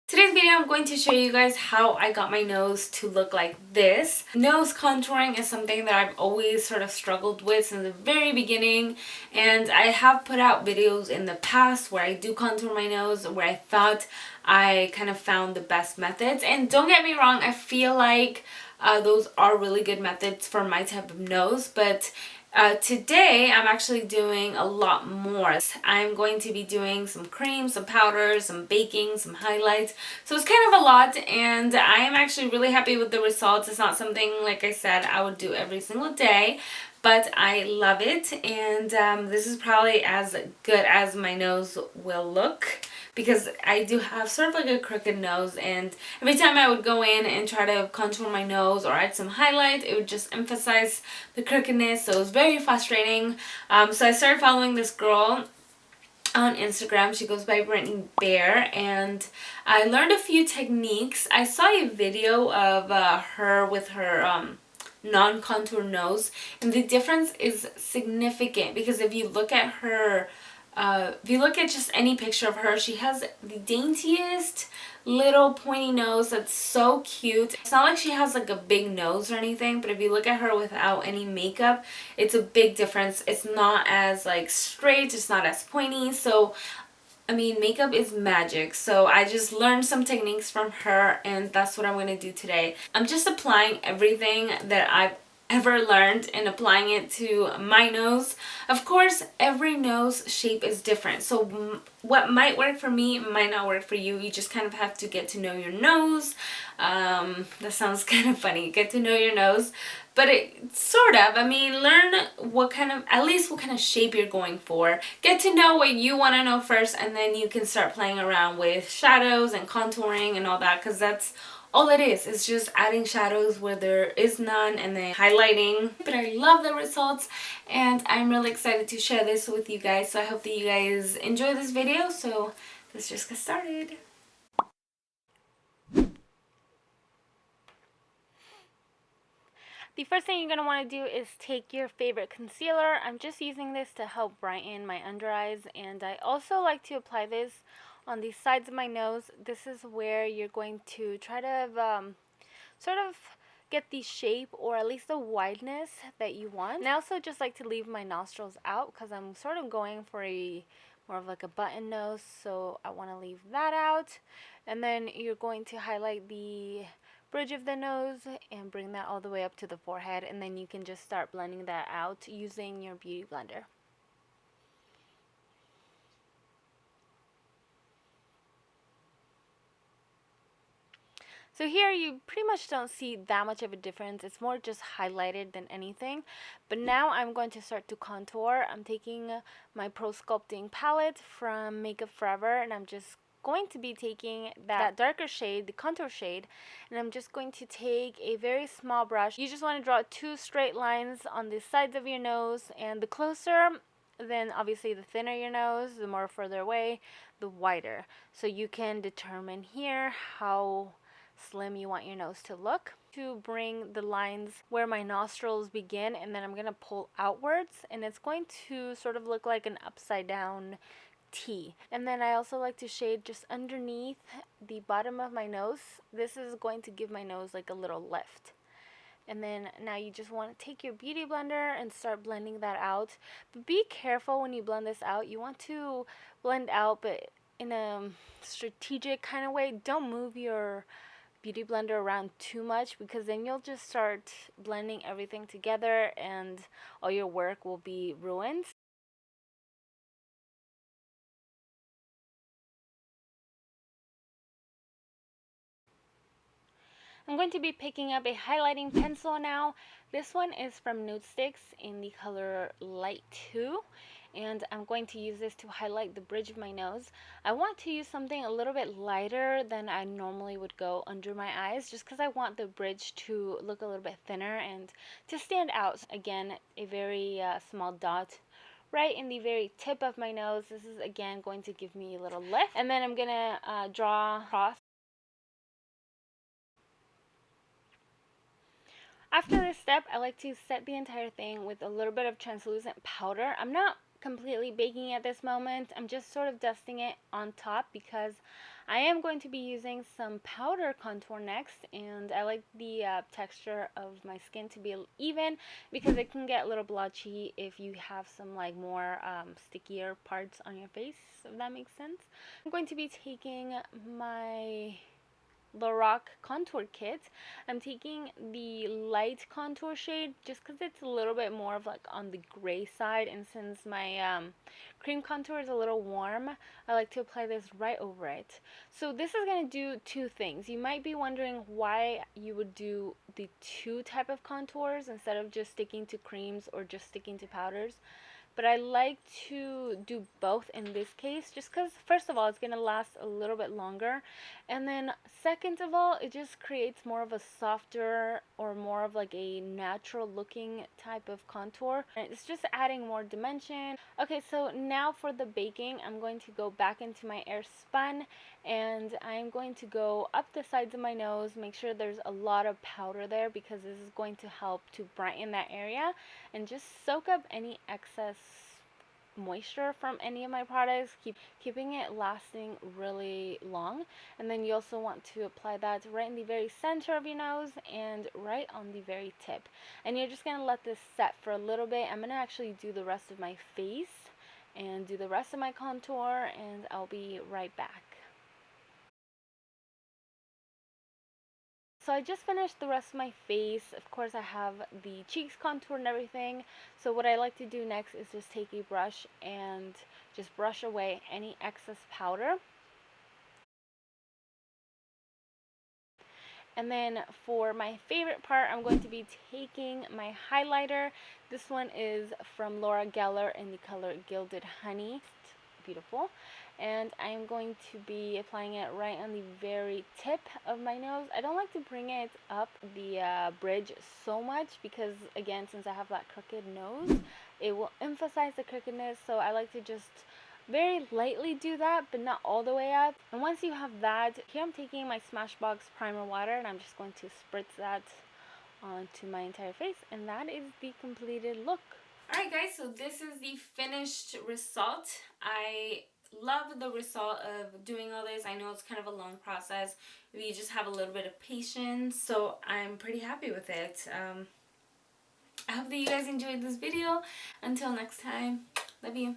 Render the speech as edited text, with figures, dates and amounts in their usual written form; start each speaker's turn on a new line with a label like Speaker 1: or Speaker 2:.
Speaker 1: Today's video, I'm going to show you guys how I got my nose to look like this. Nose contouring is something that I've always sort of struggled with since the very beginning, and I have put out videos in the past where I do contour my nose, where I thought I kind of found the best methods. And don't get me wrong, I feel like those are really good methods for my type of nose, but today I'm actually doing a lot more. I'm going to be doing some creams, some powders, some baking, some highlights. So it's kind of a lot, and I am actually really happy with the results. It's not something, like I said, I would do every single day, but I love it, and this is probably as good as my nose will look, because I do have sort of like a crooked nose, and every time I would go in and try to contour my nose or add some highlight, it would just emphasize the crookedness, so it was very frustrating. So I started following this girl on Instagram. She goes by BrittanyBear, and I learned a few techniques. I saw a video of her with her non-contour nose, and the difference is significant, because if you look at her, if you look at just any picture of her, she has the daintiest little pointy nose that's so cute. It's not like she has like a big nose or anything, but if you look at her without any makeup, it's a big difference. It's not as like straight, it's not as pointy. So I mean, makeup is magic. So I just learned some techniques from her, and that's what I'm going to do today. I'm just applying everything that I've ever learned and applying it to my nose. Of course, every nose shape is different. So what might work for me might not work for you. You just kind of have to get to know your nose. That sounds kind of funny. Get to know your nose. But it sort of, I mean, learn what kind of, at least what kind of shape you're going for. Get to know what you want to know first, and then you can start playing around with shadows and contouring and all that, because that's all it is. It's just adding shadows where there is none and then highlighting. But I love the results, and I'm really excited to share this with you guys. So I hope that you guys enjoy this video. So let's just get started. The first thing you're going to want to do is take your favorite concealer. I'm just using this to help brighten my under eyes, and I also like to apply this on the sides of my nose. This is where you're going to try to sort of get the shape, or at least the wideness that you want. And I also just like to leave my nostrils out, because I'm sort of going for a more of like a button nose, so I want to leave that out. And then you're going to highlight the bridge of the nose and bring that all the way up to the forehead, and then you can just start blending that out using your beauty blender. So here you pretty much don't see that much of a difference. It's more just highlighted than anything. But now I'm going to start to contour. I'm taking my Pro Sculpting palette from Makeup Forever, and I'm just going to be taking that darker shade, the contour shade, and I'm just going to take a very small brush. You just want to draw 2 straight lines on the sides of your nose, and the closer, then obviously the thinner your nose, the more further away, the wider. So you can determine here how slim you want your nose to look. To bring the lines where my nostrils begin, and then I'm going to pull outwards, and it's going to sort of look like an upside down T. And then I also like to shade just underneath the bottom of my nose. This is going to give my nose like a little lift. And then now you just want to take your beauty blender and start blending that out. But be careful when you blend this out. You want to blend out, but in a strategic kind of way. Don't move your beauty blender around too much, because then you'll just start blending everything together and all your work will be ruined. I'm going to be picking up a highlighting pencil now. This one is from Nude Sticks in the color Light 2. And I'm going to use this to highlight the bridge of my nose. I want to use something a little bit lighter than I normally would go under my eyes, just because I want the bridge to look a little bit thinner and to stand out. Again, a very small dot right in the very tip of my nose. This is again going to give me a little lift. And then I'm going to draw across. After this step, I like to set the entire thing with a little bit of translucent powder. I'm not completely baking at this moment. I'm just sort of dusting it on top because I am going to be using some powder contour next, and I like the texture of my skin to be even because it can get a little blotchy if you have some like more stickier parts on your face, if that makes sense. I'm going to be taking my Lorac contour kit. I'm taking the light contour shade just because it's a little bit more of like on the gray side, and since my cream contour is a little warm, I like to apply this right over it. So this is going to do two things. You might be wondering why you would do the two type of contours instead of just sticking to creams or just sticking to powders. But I like to do both in this case just because first of all it's going to last a little bit longer, and then second of all it just creates more of a softer or more of like a natural looking type of contour. It's just adding more dimension. Okay, so now for the baking, I'm going to go back into my air spun and I'm going to go up the sides of my nose, make sure there's a lot of powder there because this is going to help to brighten that area and just soak up any excess moisture from any of my products, keeping it lasting really long. And then you also want to apply that right in the very center of your nose and right on the very tip. And you're just going to let this set for a little bit. I'm going to actually do the rest of my face and do the rest of my contour, and I'll be right back. So I just finished the rest of my face. Of course I have the cheeks contour and everything. So what I like to do next is just take a brush and just brush away any excess powder. And then for my favorite part, I'm going to be taking my highlighter. This one is from Laura Geller in the color Gilded Honey. Beautiful. And I'm going to be applying it right on the very tip of my nose. I don't like to bring it up the bridge so much because, again, since I have that crooked nose, it will emphasize the crookedness. So I like to just very lightly do that, but not all the way up. And once you have that, here I'm taking my Smashbox primer water and I'm just going to spritz that onto my entire face, and that is the completed look. Alright guys, so this is the finished result. I love the result of doing all this. I know it's kind of a long process. You just have a little bit of patience, so I'm pretty happy with it. I hope that you guys enjoyed this video. Until next time, love you.